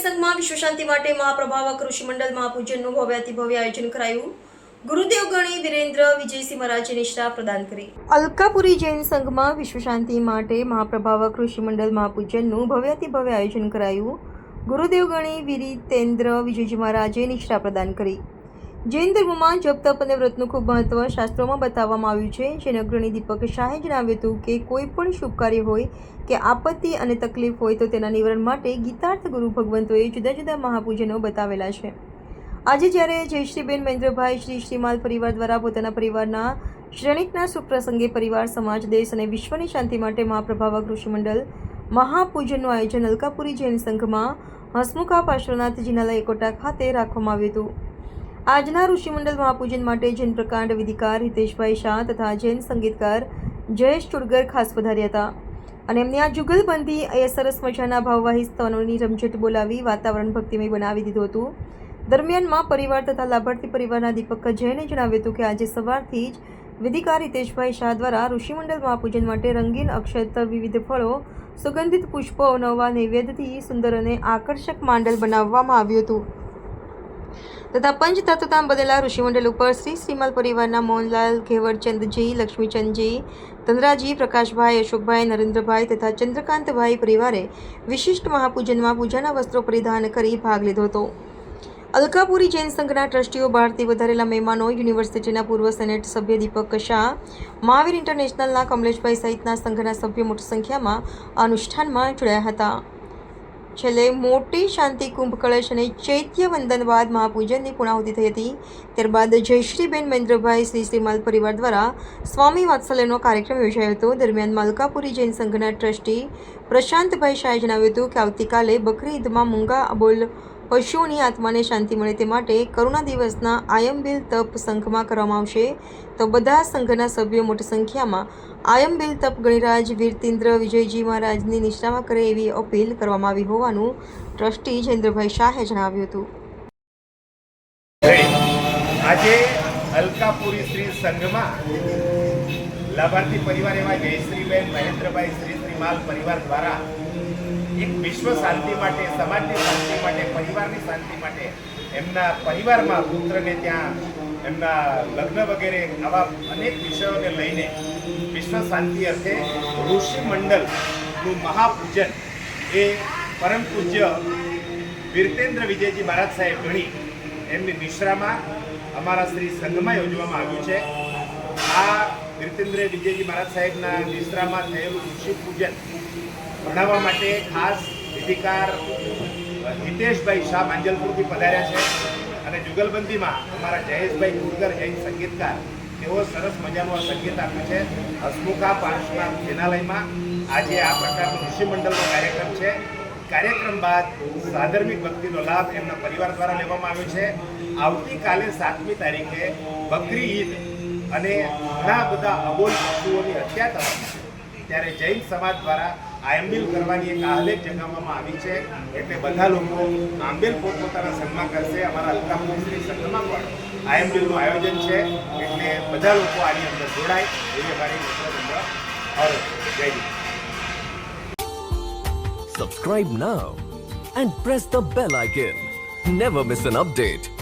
સંઘમાં વિશ્વ શાંતિ માટે મહાપ્રભાવક ઋષિ મંડળ મહાપૂજનનું ભવ્યાતિભવ્ય આયોજન કરાયું. ગુરુદેવ ગણી વિરેન્દ્ર વિજયસિંહ મહારાજે નિષ્ઠા પ્રદાન કરી. અલકાપુરી જૈન સંઘમાં વિશ્વ શાંતિ માટે મહાપ્રભાવક ઋષિ મંડળ મહાપૂજનનું ભવ્યાતિભવ્ય આયોજન કરાયું. ગુરુદેવ ગણી વિરેન્દ્ર વિજયજી મહારાજે નિષ્ઠા પ્રદાન કરી. જૈન ધર્મમાં જપ તપ અને વ્રતનું ખૂબ મહત્વ શાસ્ત્રોમાં બતાવવામાં આવ્યું છે. જૈન અગ્રણી દીપક શાહે જણાવ્યું હતું કે કોઈ પણ શુભ કાર્ય હોય કે આપત્તિ અને તકલીફ હોય તો તેના નિવારણ માટે ગીતાર્થ ગુરુ ભગવંતોએ જુદા જુદા મહાપૂજનો બતાવેલા છે. આજે જ્યારે જયશ્રીબેન મહેન્દ્રભાઈ શ્રી શ્રીમાલ પરિવાર દ્વારા પોતાના પરિવારના શ્રેણીકના શુભ પ્રસંગે પરિવાર સમાજ દેશ અને વિશ્વની શાંતિ માટે મહાપ્રભાવક ઋષિ મંડળ મહાપૂજનનું આયોજન અલકાપુરી જૈન સંઘમાં હસમુખા પાર્શ્વનાથ જિનાલય એકોટા ખાતે રાખવામાં આવ્યું હતું. આજના ઋષિમંડળ મહાપૂજન માટે જૈન પ્રકાંડ વિધિકાર હિતેશભાઈ શાહ તથા જૈન સંગીતકાર જયેશ ચુડગર ખાસ પધાર્યા હતા અને એમની આ જુગલબંધી એ સરસ મજાના ભાવવાહી સ્તવનોની રમઝટ બોલાવી વાતાવરણ ભક્તિમય બનાવી દીધું હતું. દરમિયાનમાં પરિવાર તથા લાભાર્થી પરિવારના દીપક જૈને જણાવ્યું હતું કે આજે સવારથી જ વિધિકાર હિતેશભાઈ શાહ દ્વારા ઋષિમંડળ મહાપૂજન માટે રંગીન અક્ષત વિવિધ ફળો સુગંધિત પુષ્પો નવા નૈવેદ્યથી સુંદર અને આકર્ષક માંડલ બનાવવામાં આવ્યું હતું તથા પંચતત્વતામ બનેલા ઋષિમંડળ ઉપર શ્રી શ્રીમાલ પરિવારના મોહનલાલ ઘેવરચંદજી લક્ષ્મીચંદજી તંદ્રાજી પ્રકાશભાઈ અશોકભાઈ નરેન્દ્રભાઈ તથા ચંદ્રકાંતભાઈ પરિવારે વિશિષ્ટ મહાપૂજનમાં પૂજાના વસ્ત્રો પરિધાન કરી ભાગ લીધો હતો. અલકાપુરી જૈન સંઘના ટ્રસ્ટીઓ બહારથી વધારેલા મહેમાનો યુનિવર્સિટીના પૂર્વ સેનેટ સભ્ય દીપક શાહ મહાવીર ઇન્ટરનેશનલના કમલેશભાઈ સહિતના સંઘના સભ્યો મોટી સંખ્યામાં અનુષ્ઠાનમાં જોડાયા હતા. છેલ્લે મોટી શાંતિ કુંભ કળશ અને ચૈત્ય વંદન બાદ મહાપૂજનની પૂર્ણાહુતિ થઈ હતી. ત્યારબાદ જયશ્રીબેન મહેન્દ્રભાઈ શ્રી શ્રીમાલ પરિવાર દ્વારા સ્વામી વાત્સલ્યનો કાર્યક્રમ યોજાયો હતો. દરમિયાન અલકાપુરી જૈન સંઘના ટ્રસ્ટી પ્રશાંતભાઈ શાહે જણાવ્યું હતું કે આવતીકાલે બકરી ઈદમાં મૂંગા અબોલ પશુઓની આત્માને શાંતિ મળે તે માટે કરુણા દિવસના આયંબિલ તપ સંઘમાં કરવામાં આવશે. તો બધા સંઘના સભ્યો મોટી સંખ્યામાં આયંબિલ તપ ગણિરાજ વીરતિન્દ્ર વિજયજી મહારાજની નિષ્ઠામાં કરે એવી અપીલ કરવામાં આવી હોવાનું ટ્રસ્ટી જયેન્દ્રભાઈ શાહે જણાવ્યું હતું. આજે અલકાપુરી શ્રી સંઘમાં લાભાર્થી પરિવાર એવા જયશ્રીબેન મહેન્દ્રભાઈ શ્રી શ્રીમાલ પરિવાર દ્વારા એક વિશ્વ શાંતિ માટે, સમાજની શાંતિ માટે, પરિવારની શાંતિ માટે એમના પરિવારમાં પુત્રને ત્યાં એમના લગ્ન વગેરે આવા અનેક વિષયોને લઈને વિશ્વ શાંતિ અર્થે ઋષિ મંડળનું મહાપૂજન એ પરમ પૂજ્ય વીરતેન્દ્ર વિજયજી મહારાજ સાહેબ ગણી એમની નિશ્રામાં અમારા શ્રી સંઘમાં યોજવામાં આવ્યું છે. આ વીરતેન્દ્ર વિજયજી મહારાજ સાહેબના નિશ્રામાં થયેલું ઋષિ પૂજન ભણાવવા માટે ખાસ વિધિકાર હિતેશભાઈ શાહ માંજલપુરથી પધાર્યા છે અને જુગલબંધીમાં અમારા જયેશભાઈ ચુડગર જૈન સંગીતકાર તેઓ સરસ મજાનું સંગીત આપ્યું છે. હસમુખા પાર્શ્વનાથ જિનાલયમાં આજે આ પ્રકારનો ઋષિમંડળનો કાર્યક્રમ છે. કાર્યક્રમ બાદ સાધર્મિક ભક્તિનો લાભ એમના પરિવાર દ્વારા લેવામાં આવ્યો છે. આવતીકાલે 7મી તારીખે બકરી ઈદ અને ઘણા બધા અબોલ પશુઓની હત્યા થવાની ત્યારે જૈન સમાજ દ્વારા આયંબિલ કરવાની એક આહલેખ જગાવવામાં આવી છે. એટલે બધા લોકો આંબેલ પોતપોતાના સંઘમાં કરશે. અમારા અલકાપુરી શ્રી સંઘમાં પણ આયંબિલનું આયોજન છે એટલે બધા લોકો આની અંદર જોડાય એવી અમારી મિત્ર ઓર જય Hind. Subscribe now and press the bell icon. Never miss an update.